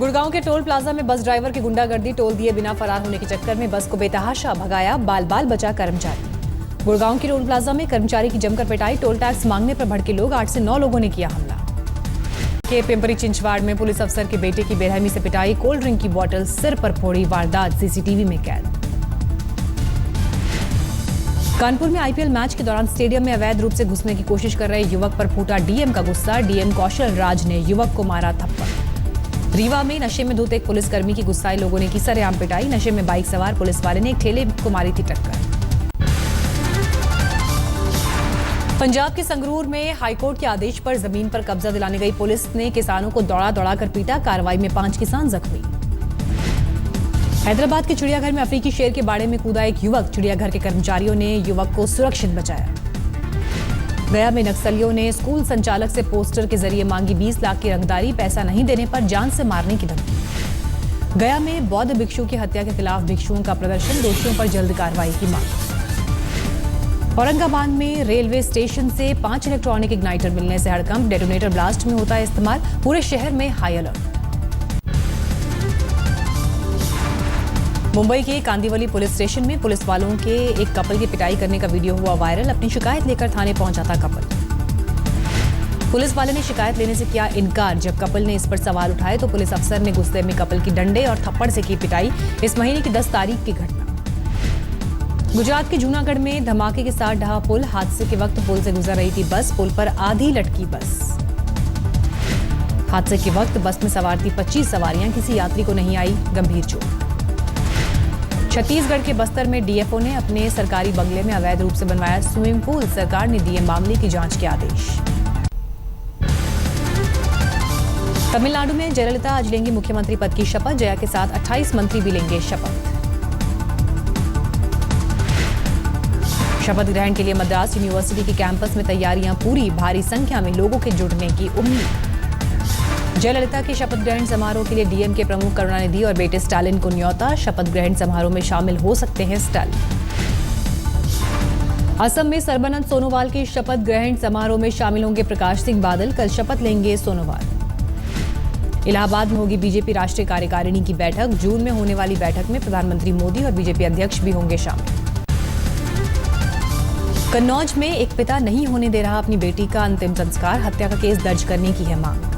गुड़गांव के toll plaza में bus driver की गुंडागर्दी, टोल दिए बिना फरार होने के चक्कर में बस को बेतहाशा भगाया, बाल बाल बचा कर्मचारी। गुड़गांव के टोल प्लाजा में कर्मचारी की जमकर पिटाई, टोल टैक्स मांगने पर भड़के लोग, 8 से 9 लोगों ने किया हमला। के पिंपरी चिंचवाड़ में पुलिस अफसर के बेटे की बेरहमी से पिटाई, कोल्ड ड्रिंक की बोतल सिर पर फोड़ी, वारदात सीसीटीवी में कैद। कानपुर में आईपीएल मैच के दौरान स्टेडियम में अवैध रूप से घुसने की कोशिश कर रहे युवक पर फूटा डीएम का गुस्सा, डीएम कौशल राज ने युवक को मारा थप्पड़। रीवा में नशे में धुत एक पुलिसकर्मी की गुस्साए लोगों ने की सरेआम पिटाई, नशे में बाइक सवार पुलिस वाले ने एक ठेले को मारी थी टक्कर। पंजाब के संगरूर में हाईकोर्ट के आदेश पर जमीन पर कब्जा दिलाने गई पुलिस ने किसानों को दौड़ा दौड़ाकर पीटा, कार्रवाई में 5 किसान जख्मी। हैदराबाद के चिड़ियाघर में अफ्रीकी शेर के बाड़े में कूदा एक युवक, चिड़ियाघर के कर्मचारियों ने युवक को सुरक्षित बचाया। गया में नक्सलियों ने स्कूल संचालक से पोस्टर के जरिए मांगी 20 लाख की रंगदारी, पैसा नहीं देने पर जान से मारने की धमकी। गया में बौद्ध भिक्षु की हत्या के खिलाफ भिक्षुओं का प्रदर्शन, दोषियों पर जल्द कार्रवाई की मांग। औरंगाबाद में रेलवे स्टेशन से 5 इलेक्ट्रॉनिक इग्नाइटर मिलने से हड़कंप, डेटोनेटर ब्लास्ट में होता है इस्तेमाल, पूरे शहर में हाई अलर्ट। मुंबई के कांदिवली पुलिस स्टेशन में पुलिस वालों के एक कपल की पिटाई करने का वीडियो हुआ वायरल, अपनी शिकायत लेकर थाने पहुंचा था कपल। पुलिस वाले ने शिकायत लेने से किया इनकार, जब कपल ने इस पर सवाल उठाए तो पुलिस अफसर ने गुस्से में कपल की डंडे और थप्पड़ से की पिटाई। इस महीने की 10 तारीख की घटना। गुजरात के जूनागढ़ में धमाके के साथ ढहा पुल, हादसे के वक्त पुल से गुजर रही थी बस, पुल पर आधी लटकी बस। हादसे के वक्त बस में सवार थी 25 सवारियां, किसी यात्री को नहीं आई गंभीर चोट। छत्तीसगढ़ के बस्तर में डीएफओ ने अपने सरकारी बंगले में अवैध रूप से बनवाया स्विमिंग पूल, सरकार ने दिए मामले की जांच के आदेश। तमिलनाडु में जयललिता आज लेंगी मुख्यमंत्री पद की शपथ, जया के साथ 28 मंत्री भी लेंगे शपथ। शपथ ग्रहण के लिए मद्रास यूनिवर्सिटी के कैंपस में तैयारियां पूरी, भारी संख्या में लोगों के जुटने की उम्मीद। जयललिता के शपथ ग्रहण समारोह के लिए डीएम के प्रमुख करुणानिधि और बेटे स्टालिन को न्योता, शपथ ग्रहण समारोह में शामिल हो सकते हैं स्टालिन। असम में सर्बानंद सोनोवाल के शपथ ग्रहण समारोह में शामिल होंगे प्रकाश सिंह बादल, कल शपथ लेंगे सोनोवाल। इलाहाबाद में होगी बीजेपी राष्ट्रीय कार्यकारिणी की बैठक, जून में होने वाली बैठक में प्रधानमंत्री मोदी और बीजेपी अध्यक्ष भी होंगे शामिल। कन्नौज में एक पिता नहीं होने दे रहा अपनी बेटी का अंतिम संस्कार, हत्या का केस दर्ज करने की है मांग।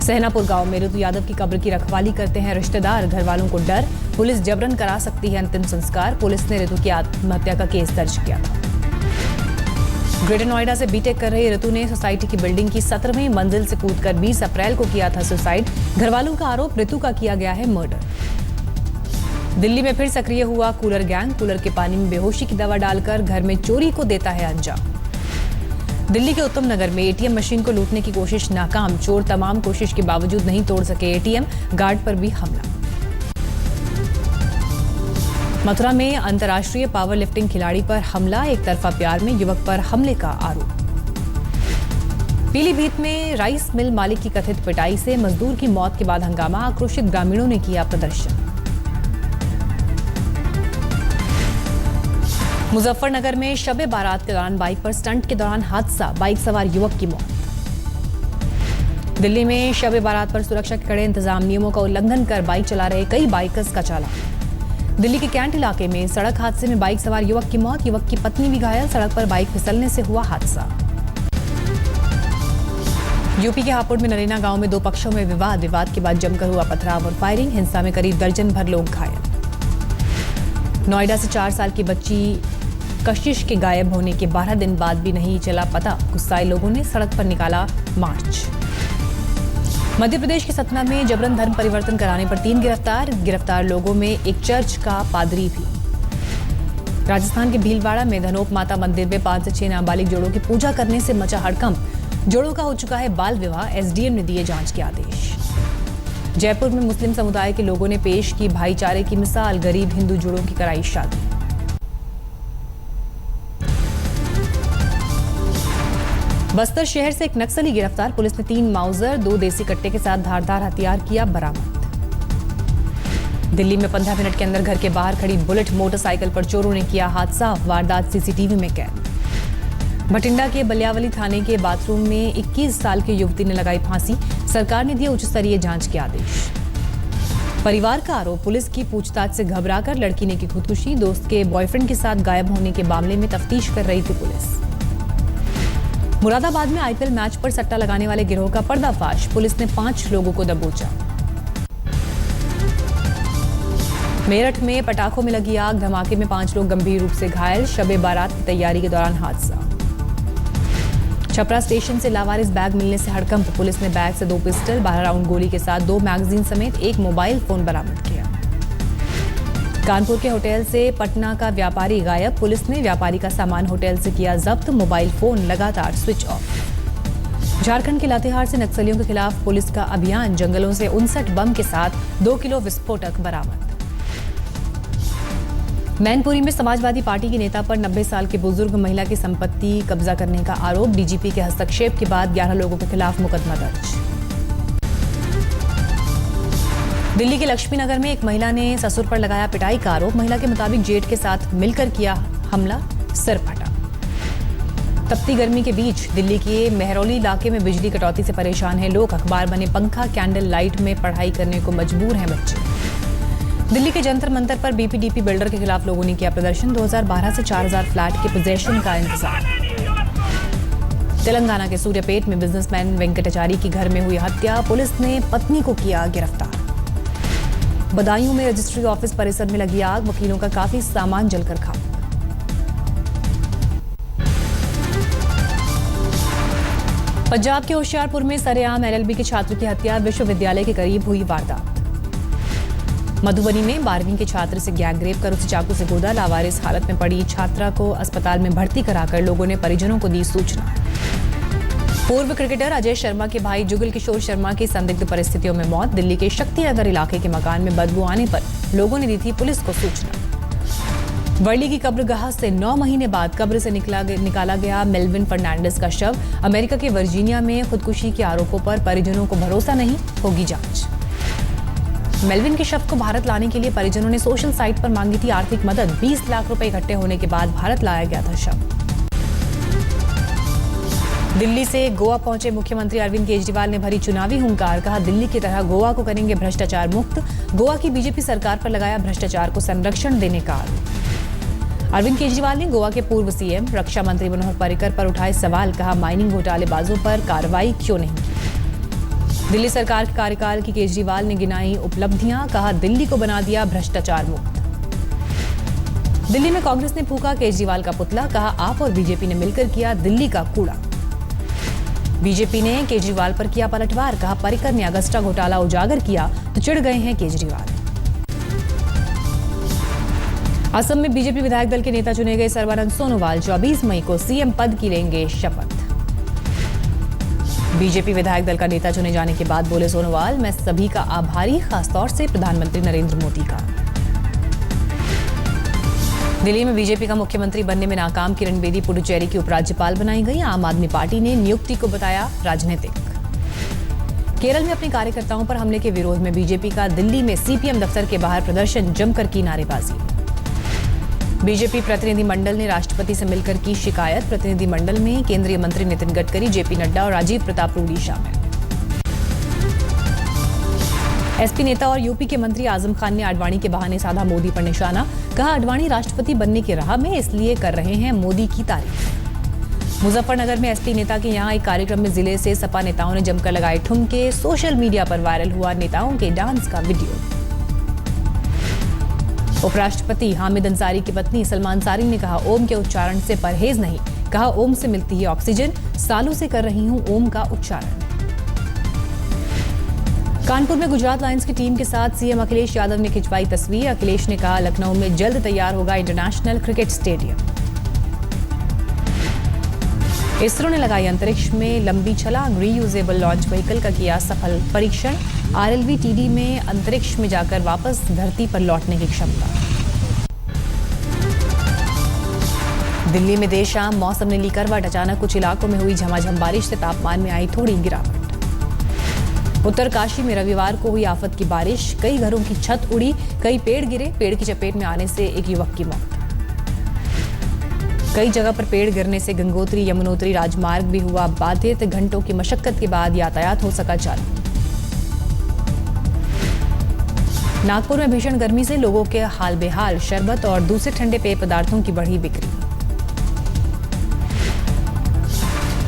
सहनापुर गांव में ऋतु यादव की कब्र की रखवाली करते हैं रिश्तेदार, घर वालों को डर, पुलिस जबरन करा सकती है अंतिम संस्कार, पुलिस ने ऋतु की आत्महत्या का केस दर्ज किया था। ग्रेटर नोएडा से बीटेक कर रही ऋतु ने सोसाइटी की बिल्डिंग की 17वीं मंजिल से कूदकर 20 अप्रैल को किया था सुसाइड, घर वालों का आरोप ऋतु का किया गया है मर्डर। दिल्ली में फिर सक्रिय हुआ कूलर गैंग, कूलर के पानी में बेहोशी की दवा डालकर घर में चोरी को देता है अंजाम। दिल्ली के उत्तम नगर में एटीएम मशीन को लूटने की कोशिश नाकाम, चोर तमाम कोशिश के बावजूद नहीं तोड़ सके एटीएम, गार्ड पर भी हमला। मथुरा में अंतर्राष्ट्रीय पावर लिफ्टिंग खिलाड़ी पर हमला, एक तरफा प्यार में युवक पर हमले का आरोप। पीलीभीत में राइस मिल मालिक की कथित पिटाई से मजदूर की मौत के बाद हंगामा, आक्रोशित ग्रामीणों ने किया प्रदर्शन। मुजफ्फरनगर में शबे बारात के दौरान बाइक पर स्टंट के दौरान हादसा, बाइक सवार युवक की मौत। दिल्ली में शबे बारात पर सुरक्षा के कड़े इंतजाम, नियमों का उल्लंघन कर बाइक चला रहे कई बाइकर्स का चालान। दिल्ली के कैंट इलाके में सड़क हादसे में बाइक सवार युवक की मौत, युवक की पत्नी भी घायल, सड़क पर बाइक फिसलने से हुआ हादसा। यूपी के हापुड़ में नरेना गांव में 2 पक्षों में विवाद के बाद जमकर हुआ पथराव और फायरिंग, हिंसा में करीब दर्जन भर लोग घायल। नोएडा से 4 साल की बच्ची कशिश के गायब होने के 12 दिन बाद भी नहीं चला पता, गुस्साए लोगों ने सड़क पर निकाला मार्च। मध्य प्रदेश के सतना में जबरन धर्म परिवर्तन कराने पर 3 गिरफ्तार लोगों में एक चर्च का पादरी भी। राजस्थान के भीलवाड़ा में धनोप माता मंदिर में 5 से 6 नाबालिग जोड़ों की पूजा करने से मचा हड़कंप, जोड़ों का हो चुका है बाल विवाह, एसडीएम ने दिए जांच के आदेश। जयपुर में मुस्लिम समुदाय के लोगों ने पेश की भाईचारे की मिसाल, गरीब हिंदू जोड़ों की कराई शादी। बस्तर शहर से एक नक्सली गिरफ्तार, पुलिस ने 3 माउजर 2 देसी कट्टे के साथ धारदार हथियार किया बरामद। दिल्ली में 15 मिनट के अंदर घर के बाहर खड़ी बुलेट मोटरसाइकिल पर चोरों ने किया हादसा, वारदात सीसीटीवी में कैद। भटिंडा के बलियावली थाने के बाथरूम में 21 साल की युवती ने लगाई फांसी, सरकार ने दिए उच्च स्तरीय जांच के आदेश। परिवार का आरोप, पुलिस की पूछताछ से घबराकर लड़की ने की खुदकुशी। दोस्त के बॉयफ्रेंड के साथ गायब होने के मामले में तफ्तीश कर रही थी पुलिस। मुरादाबाद में आईपीएल मैच पर सट्टा लगाने वाले गिरोह का पर्दाफाश, पुलिस ने 5 लोगों को दबोचा। मेरठ में पटाखों में लगी आग, धमाके में 5 लोग गंभीर रूप से घायल। शबे बारात की तैयारी के दौरान हादसा। छपरा स्टेशन से लावारिस बैग मिलने से हड़कंप, पुलिस ने बैग से 2 पिस्टल, 12 राउंड गोली के साथ 2 मैगजीन समेत 1 मोबाइल फोन बरामद किया। कानपुर के होटल से पटना का व्यापारी गायब, पुलिस ने व्यापारी का सामान होटल से किया जब्त, मोबाइल फोन लगातार स्विच ऑफ। झारखंड के लातेहार से नक्सलियों के खिलाफ पुलिस का अभियान, जंगलों से 59 बम के साथ 2 किलो विस्फोटक बरामद। मैनपुरी में समाजवादी पार्टी के नेता पर 90 साल के बुजुर्ग महिला की संपत्ति कब्जा करने का आरोप, डीजीपी के हस्तक्षेप के बाद 11 लोगों के खिलाफ मुकदमा दर्ज। दिल्ली के लक्ष्मी नगर में एक महिला ने ससुर पर लगाया पिटाई का आरोप, महिला के मुताबिक जेठ के साथ मिलकर किया हमला, सिर फटा। तपती गर्मी के बीच दिल्ली के मेहरौली इलाके में बिजली कटौती से परेशान हैं लोग, अखबार बने पंखा, कैंडल लाइट में पढ़ाई करने को मजबूर हैं बच्चे। दिल्ली के जंतर मंतर पर बीपीडीपी बिल्डर के खिलाफ लोगों ने किया प्रदर्शन, 2012 से 4000 फ्लैट के पोजेशन का इंतजार। तेलंगाना के सूर्यापेट में बिजनेसमैन वेंकटाचारी की घर में हुई हत्या, पुलिस ने पत्नी को किया गिरफ्तार। बदायूं में रजिस्ट्री ऑफिस परिसर में लगी आग, वकीलों का काफी सामान जलकर खाक। पंजाब के होशियारपुर में सरेआम एलएलबी के छात्र की हत्या, विश्वविद्यालय के करीब हुई वारदात। मधुबनी में 12वीं के छात्र से गैंगरेप कर उसे चाकू से गोदा, लावारिस हालत में पड़ी छात्रा को अस्पताल में भर्ती कराकर लोगों ने परिजनों को दी सूचना। पूर्व क्रिकेटर अजय शर्मा के भाई जुगल किशोर शर्मा की संदिग्ध परिस्थितियों में मौत, दिल्ली के शक्ति नगर इलाके के मकान में बदबू आने पर लोगों ने दी थी पुलिस को सूचना। वर्ली की कब्रगाह से 9 महीने बाद कब्र से निकाला गया मेल्विन फर्नांडिस का शव, अमेरिका के वर्जीनिया में खुदकुशी के आरोपों पर परिजनों को भरोसा नहीं, होगी जांच। मेल्विन के शव को भारत लाने के लिए परिजनों ने सोशल साइट पर मांगी थी आर्थिक मदद, 20 लाख रुपए इकट्ठे होने के बाद भारत लाया गया था शव। दिल्ली से गोवा पहुंचे मुख्यमंत्री अरविंद केजरीवाल ने भरी चुनावी हुंकार, कहा दिल्ली की तरह गोवा को करेंगे भ्रष्टाचार मुक्त, गोवा की बीजेपी सरकार पर लगाया भ्रष्टाचार को संरक्षण देने का आरोप। अरविंद केजरीवाल ने गोवा के पूर्व सीएम रक्षा मंत्री मनोहर पर्रिकर पर उठाए सवाल, कहा माइनिंग घोटालेबाजों पर कार्रवाई क्यों नहीं की। दिल्ली सरकार के कार्यकाल की केजरीवाल ने गिनाई उपलब्धियां, कहा दिल्ली को बना दिया भ्रष्टाचार मुक्त। दिल्ली में कांग्रेस ने फूंका केजरीवाल का पुतला, कहा आप और बीजेपी ने मिलकर किया दिल्ली का कूड़ा। बीजेपी ने केजरीवाल पर किया पलटवार, कहा पर्रिकर ने अगस्टा घोटाला उजागर किया तो चिढ़ गए हैं केजरीवाल। असम में बीजेपी विधायक दल के नेता चुने गए सर्बानंद सोनोवाल 24 मई को सीएम पद की लेंगे शपथ। बीजेपी विधायक दल का नेता चुने जाने के बाद बोले सोनोवाल, मैं सभी का आभारी, खासतौर से प्रधानमंत्री नरेंद्र मोदी का। दिल्ली में बीजेपी का मुख्यमंत्री बनने में नाकाम किरण बेदी पुडुचेरी की उपराज्यपाल बनाई गई, आम आदमी पार्टी ने नियुक्ति को बताया राजनीतिक। केरल में अपने कार्यकर्ताओं पर हमले के विरोध में बीजेपी का दिल्ली में सीपीएम दफ्तर के बाहर प्रदर्शन, जमकर की नारेबाजी। बीजेपी प्रतिनिधि मंडल ने राष्ट्रपति से मिलकर की शिकायत, प्रतिनिधि मंडल में केंद्रीय मंत्री नितिन गडकरी, जेपी नड्डा और राजीव प्रताप रूडी शामिल। एसपी नेता और यूपी के मंत्री आजम खान ने आडवाणी के बहाने साधा मोदी पर निशाना, कहा आडवाणी राष्ट्रपति बनने की राह में, इसलिए कर रहे हैं मोदी की तारीफ। मुजफ्फरनगर में एसपी नेता के यहां एक कार्यक्रम में जिले से सपा नेताओं ने जमकर लगाए ठुमके, सोशल मीडिया पर वायरल हुआ नेताओं के डांस का वीडियो। उपराष्ट्रपति हामिद अंसारी की पत्नी सलमान सारी ने कहा ओम के उच्चारण से परहेज नहीं, कहा ओम से मिलती है ऑक्सीजन, सालों से कर रही हूं ओम का उच्चारण। कानपुर में गुजरात लायंस की टीम के साथ सीएम अखिलेश यादव ने खिंचवाई तस्वीर, अखिलेश ने कहा लखनऊ में जल्द तैयार होगा इंटरनेशनल क्रिकेट स्टेडियम। इसरो ने लगाई अंतरिक्ष में लंबी छलांग, रीयूजेबल लॉन्च व्हीकल का किया सफल परीक्षण, आरएलवी-टीडी में अंतरिक्ष में जाकर वापस धरती पर लौटने की क्षमता। दिल्ली में देर शाम मौसम ने ली करवट, अचानक कुछ इलाकों में हुई झमाझम बारिश से तापमान में आई थोड़ी गिरावट। उत्तरकाशी में रविवार को हुई आफत की बारिश, कई घरों की छत उड़ी, कई पेड़ गिरे, पेड़ की चपेट में आने से एक युवक की मौत। कई जगह पर पेड़ गिरने से गंगोत्री यमुनोत्री राजमार्ग भी हुआ बाधित, घंटों की मशक्कत के बाद यातायात हो सका चालू। नागपुर में भीषण गर्मी से लोगों के हाल बेहाल, शरबत और दूसरे ठंडे पेय पदार्थों की बढ़ी बिक्री।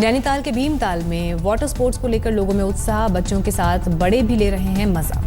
नैनीताल के भीमताल में वाटर स्पोर्ट्स को लेकर लोगों में उत्साह, बच्चों के साथ बड़े भी ले रहे हैं मजा।